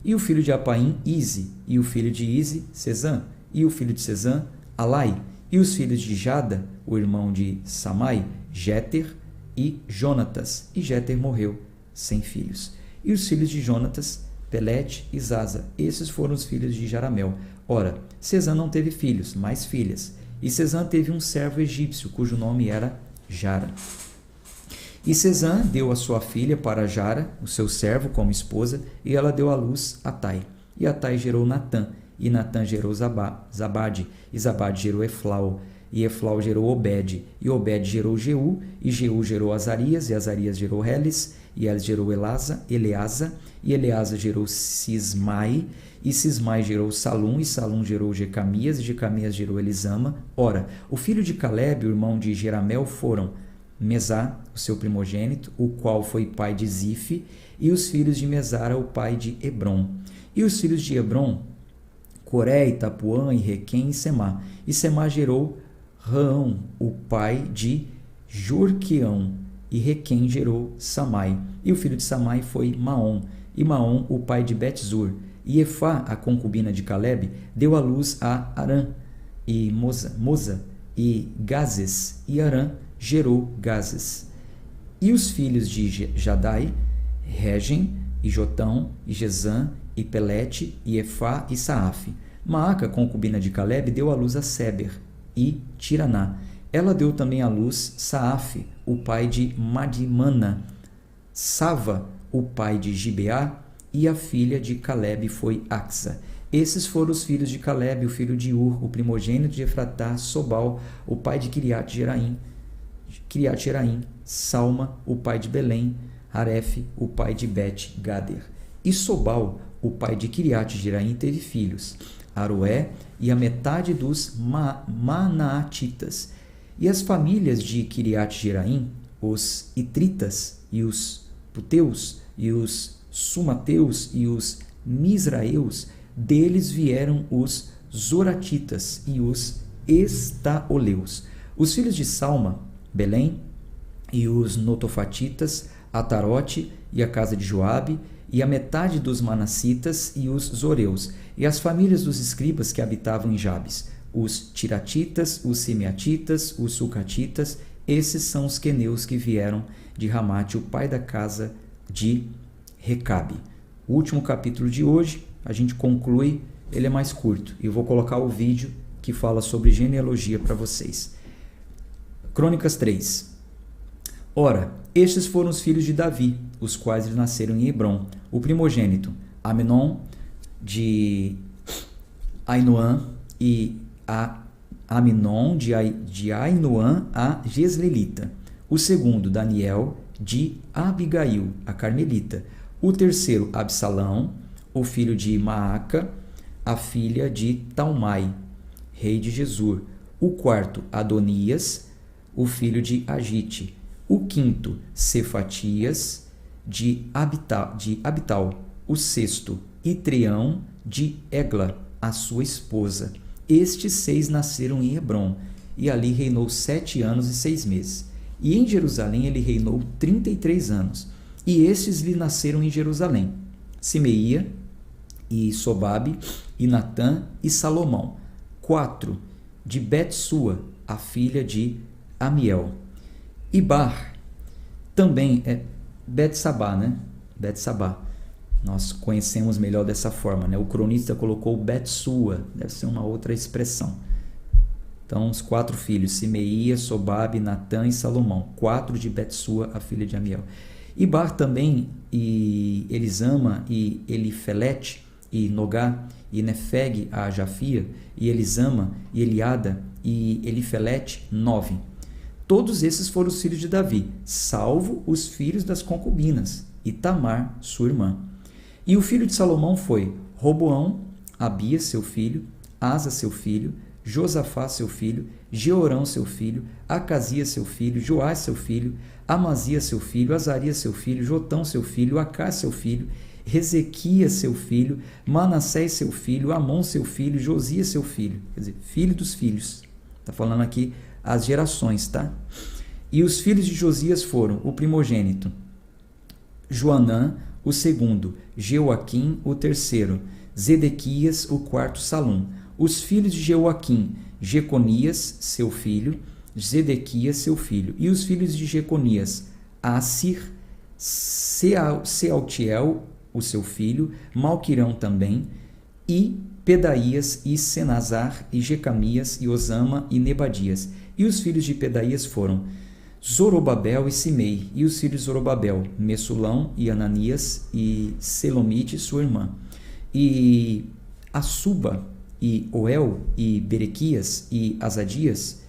S1: E o filho de Apaim, Ize, e o filho de Ize, Sezã, e o filho de Sezã, Alai, e os filhos de Jada, o irmão de Samai, Jéter e Jonatas, e Jéter morreu sem filhos. E os filhos de Jonatas, Pelete e Zaza, esses foram os filhos de Jarameel. Ora, Sezã não teve filhos, mas filhas. E Sezã teve um servo egípcio, cujo nome era Jara. E Sezã deu a sua filha para Jara, o seu servo, como esposa, e ela deu à luz Atai. E Atai gerou Natã, e Natã gerou Zabade, e Zabade gerou Eflau, e Eflau gerou Obed, e Obed gerou Jeú, e Jeú gerou Azarias, e Azarias gerou Heles, e Heles gerou Eleasa, e Eleasa gerou Sismai, e Sismai gerou Salum, e Salum gerou Jecamias, e Jecamias gerou Elisama. Ora, o filho de Caleb, o irmão de Jerameel, foram Mesá, o seu primogênito, o qual foi pai de Zife, e os filhos de Mesara, o pai de Hebron. E os filhos de Hebron, Coré, e Tapuã, e Requém, e Semá. E Semá gerou Rão, o pai de Jorqueão, e Requém gerou Samai. E o filho de Samai foi Maom, e Maom, o pai de Betzur. E Efá, a concubina de Caleb, deu à luz a Arã, e Moza, e Gazes, e Arã gerou Gazes. E os filhos de Jadai, Regem, e Jotão, e Gesã, e Pelete, e Efá, e Saafe. Maaca, concubina de Caleb, deu à luz a Seber, e Tiraná. Ela deu também à luz Saafe, o pai de Madimana, Sava, o pai de Gibeá, e a filha de Caleb foi Axa. Esses foram os filhos de Caleb, o filho de Ur, o primogênito de Efratá, Sobal, o pai de Kiriat Jeraim, Salma, o pai de Belém, Haref, o pai de Bet-Gader. E Sobal, o pai de Kiriat Jeraim, teve filhos, Aroé e a metade dos Manaatitas. E as famílias de Kiriat Jeraim, os Itritas, e os Puteus, e os Sumateus, e os Misraeus, deles vieram os Zoratitas e os Estaoleus. Os filhos de Salma, Belém, e os Notofatitas, Atarote e a casa de Joabe, e a metade dos Manassitas e os Zoreus, e as famílias dos escribas que habitavam em Jabes, os Tiratitas, os Simeatitas, os Sucatitas. Esses são os queneus que vieram de Ramate, o pai da casa de Recabe. O último capítulo de hoje, a gente conclui, ele é mais curto, e eu vou colocar o vídeo que fala sobre genealogia para vocês. Crônicas 3. Ora, estes foram os filhos de Davi, os quais lhe nasceram em Hebrom. O primogênito, Aminon, de Ainoã, e Aminon, de Ainoã, a Jezreelita. O segundo, Daniel, de Abigail, a Carmelita. O terceiro, Absalão, o filho de Maaca, a filha de Talmai, rei de Gesur. O quarto, Adonias, o filho de Agite. O quinto, Cefatias, de Abital. O sexto, Itreão, de Egla, a sua esposa. Estes 6 nasceram em Hebrom, e ali reinou 7 anos e 6 meses. E em Jerusalém ele reinou 33 anos. E estes lhe nasceram em Jerusalém: Simeia, e Sobabe, e Natã, e Salomão. 4, de Betsua, a filha de Amiel. Ibar, também é Betsabá, né? Betsabá. Nós conhecemos melhor dessa forma, né? O cronista colocou Betsua, deve ser uma outra expressão. Então, os 4 filhos, Simeia, Sobabe, Natã e Salomão. 4 de Betsua, a filha de Amiel. Ibar também, e Elisama, e Elifelete, e Nogá, e Nefeg, a Jafia, e Elisama, e Eliada, e Elifelete, 9. Todos esses foram os filhos de Davi, salvo os filhos das concubinas, e Tamar, sua irmã. E o filho de Salomão foi Roboão, Abias, seu filho, Asa, seu filho, Josafá, seu filho, Jeorão, seu filho, Acasias, seu filho, Joás, seu filho, Amazias, seu filho, Azarias, seu filho, Jotão, seu filho, Acás, seu filho, Ezequias, seu filho, Manassés, seu filho, Amon, seu filho, Josias, seu filho. Quer dizer, filho dos filhos. Está falando aqui as gerações, tá? E os filhos de Josias foram o primogênito, Joanã, o segundo, Jeoaquim, o terceiro, Zedequias, o quarto, Salum. Os filhos de Jeoaquim, Jeconias, seu filho, Zedequias, seu filho. E os filhos de Jeconias, Assir, Sealtiel, o seu filho, Malquirão também, e Pedaías, e Senazar, e Jecamias, e Osama, e Nebadias. E os filhos de Pedaías foram Zorobabel e Simei. E os filhos de Zorobabel, Messulão, e Ananias, e Selomite, sua irmã. E Assuba, e Oel, e Berequias, e Azadias,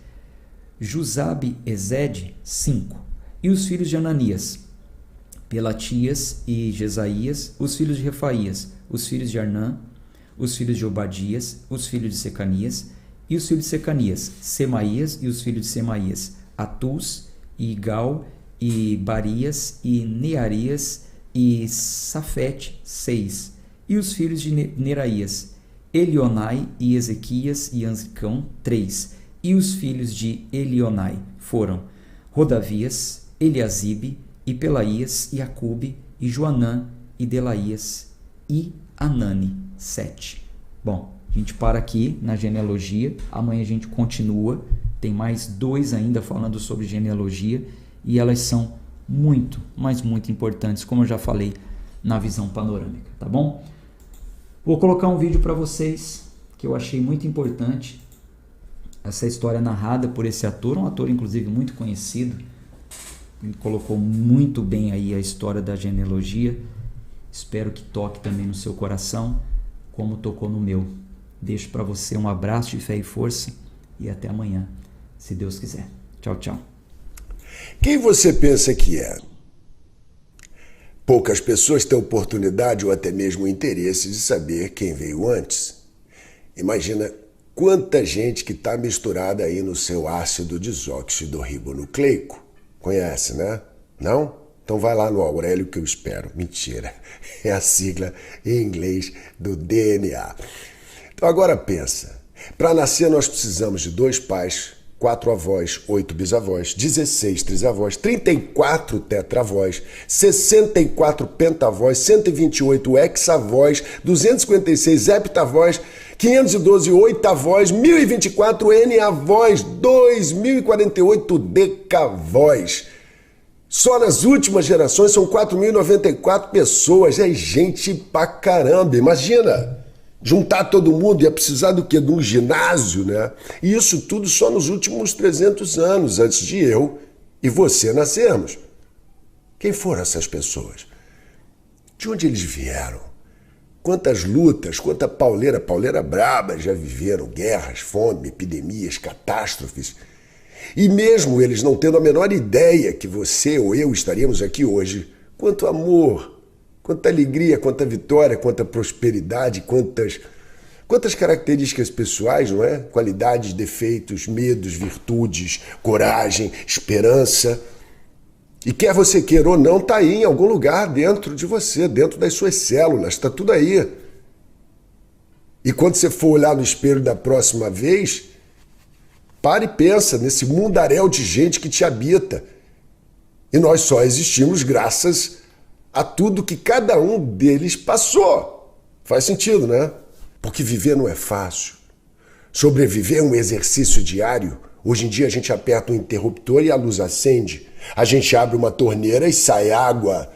S1: Jusabe, Ezed, 5. E os filhos de Ananias, Pelatias e Jesaías, os filhos de Refaías, os filhos de Arnã, os filhos de Obadias, os filhos de Secanias, e os filhos de Secanias, Semaías, e os filhos de Semaías, Atus, e Gal, e Barias, e Nearias, e Safete, 6. E os filhos de Neraías, Elionai, e Ezequias, e Anzicão, 3. E os filhos de Elionai foram Rodavias, Eliasibe, e Pelaías, e Acube, e Joanã, e Delaías, e Anani, 7. Bom, a gente para aqui na genealogia, amanhã a gente continua, tem mais 2 ainda falando sobre genealogia, e elas são muito, mas muito importantes, como eu já falei, na visão panorâmica, tá bom? Vou colocar um vídeo para vocês, que eu achei muito importante, essa história narrada por esse ator, um ator inclusive muito conhecido, ele colocou muito bem aí a história da genealogia. Espero que toque também no seu coração, como tocou no meu. Deixo para você um abraço de fé e força e até amanhã, se Deus quiser. Tchau, tchau.
S2: Quem você pensa que é? Poucas pessoas têm oportunidade ou até mesmo interesse de saber quem veio antes. Imagina quanta gente que está misturada aí no seu ácido desóxido ribonucleico. Conhece, né? Não? Então vai lá no Aurélio que eu espero. Mentira. É a sigla em inglês do DNA. Então agora pensa. Para nascer nós precisamos de 2 pais, 4 avós, 8 bisavós, 16 trisavós, 34 tetravós, 64 pentavós, 128 hexavós, 256 heptavós, 512 oitavós, 1024 n-avós, 2048 decavós. Só nas últimas gerações são 4.094 pessoas. É gente pra caramba. Imagina, juntar todo mundo ia precisar do quê? De um ginásio, né? E isso tudo só nos últimos 300 anos, antes de eu e você nascermos. Quem foram essas pessoas? De onde eles vieram? Quantas lutas, quanta pauleira braba já viveram, guerras, fome, epidemias, catástrofes. E mesmo eles não tendo a menor ideia que você ou eu estaríamos aqui hoje, quanto amor, quanta alegria, quanta vitória, quanta prosperidade, quantas características pessoais, não é? Qualidades, defeitos, medos, virtudes, coragem, esperança. E quer você queira ou não, está aí em algum lugar dentro de você, dentro das suas células, está tudo aí. E quando você for olhar no espelho da próxima vez, para e pensa nesse mundaréu de gente que te habita. E nós só existimos graças a tudo que cada um deles passou. Faz sentido, né? Porque viver não é fácil. Sobreviver é um exercício diário. Hoje em dia a gente aperta um interruptor e a luz acende. A gente abre uma torneira e sai água.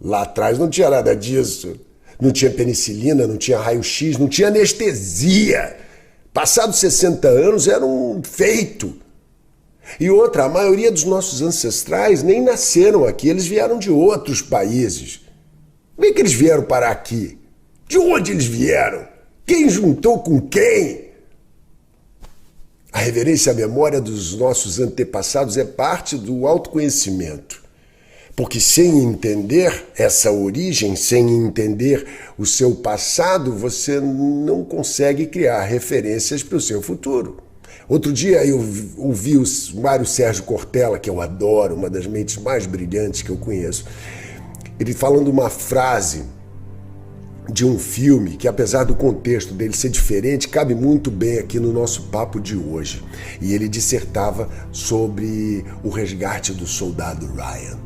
S2: Lá atrás não tinha nada disso. Não tinha penicilina, não tinha raio-x, não tinha anestesia Passados 60 anos era um feito. E outra, a maioria dos nossos ancestrais nem nasceram aqui, eles vieram de outros países. Como é que eles vieram parar aqui? De onde eles vieram? Quem juntou com quem? A reverência à memória dos nossos antepassados é parte do autoconhecimento. Porque sem entender essa origem, sem entender o seu passado, você não consegue criar referências para o seu futuro. Outro dia eu ouvi o Mário Sérgio Cortella, que eu adoro, uma das mentes mais brilhantes que eu conheço, ele falando uma frase de um filme que, apesar do contexto dele ser diferente, cabe muito bem aqui no nosso papo de hoje. E ele dissertava sobre o resgate do soldado Ryan.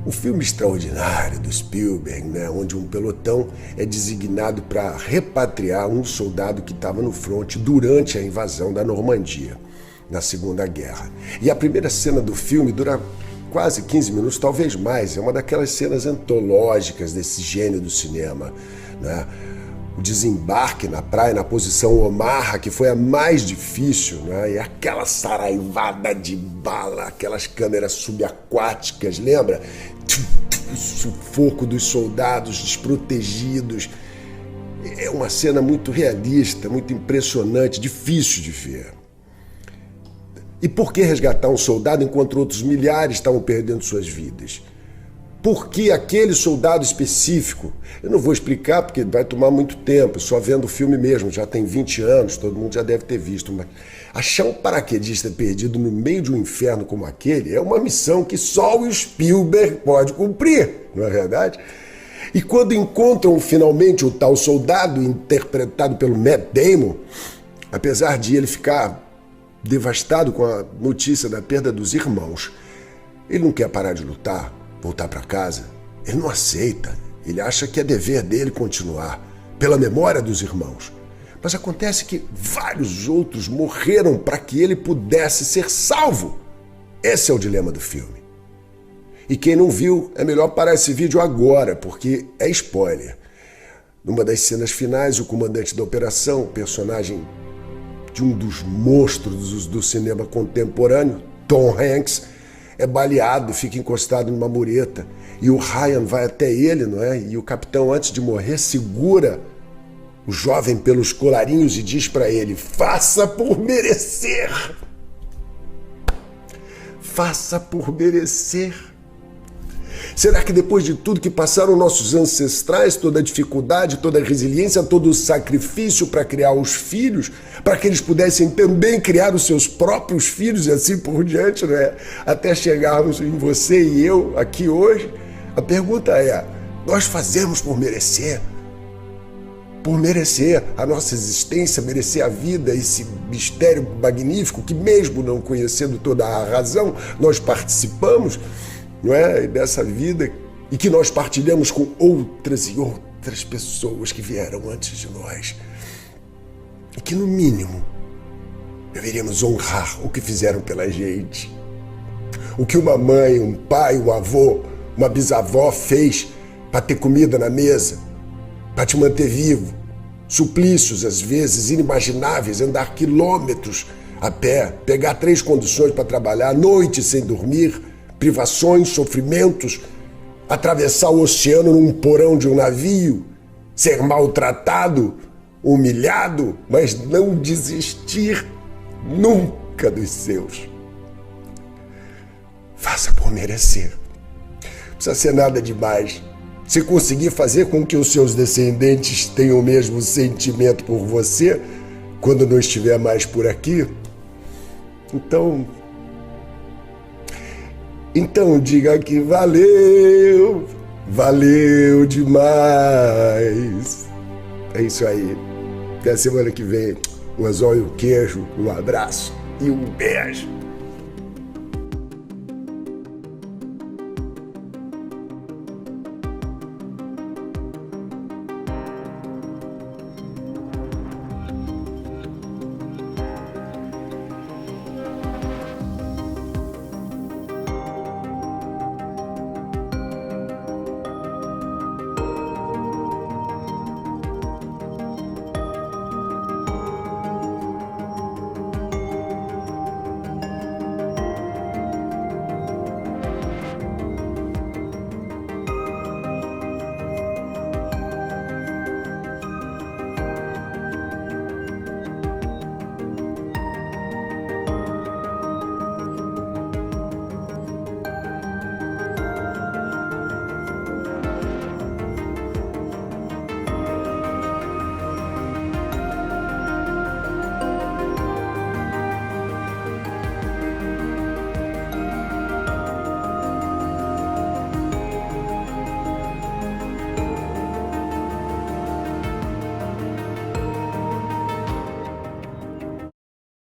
S2: Um filme extraordinário do Spielberg, né, onde um pelotão é designado para repatriar um soldado que estava no fronte durante a invasão da Normandia, na Segunda Guerra. E a primeira cena do filme dura quase 15 minutos, talvez mais. É uma daquelas cenas antológicas desse gênio do cinema, né? O desembarque na praia, na posição Omaha, que foi a mais difícil, né? E aquela saraivada de bala, aquelas câmeras subaquáticas, lembra? O sufoco dos soldados desprotegidos. É uma cena muito realista, muito impressionante, difícil de ver. E por que resgatar um soldado enquanto outros milhares estavam perdendo suas vidas? Por que aquele soldado específico? Eu não vou explicar porque vai tomar muito tempo, só vendo o filme mesmo, já tem 20 anos, todo mundo já deve ter visto. Mas achar um paraquedista perdido no meio de um inferno como aquele é uma missão que só o Spielberg pode cumprir, não é verdade? E quando encontram finalmente o tal soldado, interpretado pelo Matt Damon, apesar de ele ficar devastado com a notícia da perda dos irmãos, ele não quer parar de lutar, voltar para casa. Ele não aceita. Ele acha que é dever dele continuar, pela memória dos irmãos. Mas acontece que vários outros morreram para que ele pudesse ser salvo. Esse é o dilema do filme. E quem não viu, é melhor parar esse vídeo agora, porque é spoiler. Numa das cenas finais, o comandante da operação, personagem de um dos monstros do cinema contemporâneo, Tom Hanks, é baleado, fica encostado numa mureta. E o Ryan vai até ele, não é? E o capitão, antes de morrer, segura o jovem pelos colarinhos e diz para ele: faça por merecer. Faça por merecer. Será que depois de tudo que passaram nossos ancestrais, toda a dificuldade, toda a resiliência, todo o sacrifício para criar os filhos, para que eles pudessem também criar os seus próprios filhos e assim por diante, não é? Até chegarmos em você e eu aqui hoje, a pergunta é: nós fazemos por merecer? Por merecer a nossa existência, merecer a vida, esse mistério magnífico que, mesmo não conhecendo toda a razão, nós participamos, não é, dessa vida, e que nós partilhamos com outras e outras pessoas que vieram antes de nós. E que, no mínimo, deveríamos honrar o que fizeram pela gente. O que uma mãe, um pai, um avô, uma bisavó fez para ter comida na mesa, para te manter vivo. Suplícios, às vezes, inimagináveis, andar quilômetros a pé, pegar 3 conduções para trabalhar, noite sem dormir, privações, sofrimentos, atravessar o oceano num porão de um navio, ser maltratado, humilhado, mas não desistir nunca dos seus. Faça por merecer. Não precisa ser nada demais. Se conseguir fazer com que os seus descendentes tenham o mesmo sentimento por você, quando não estiver mais por aqui, então diga que valeu, valeu demais. É isso aí. Até a semana que vem. Um anzol e um queijo, um abraço e um beijo.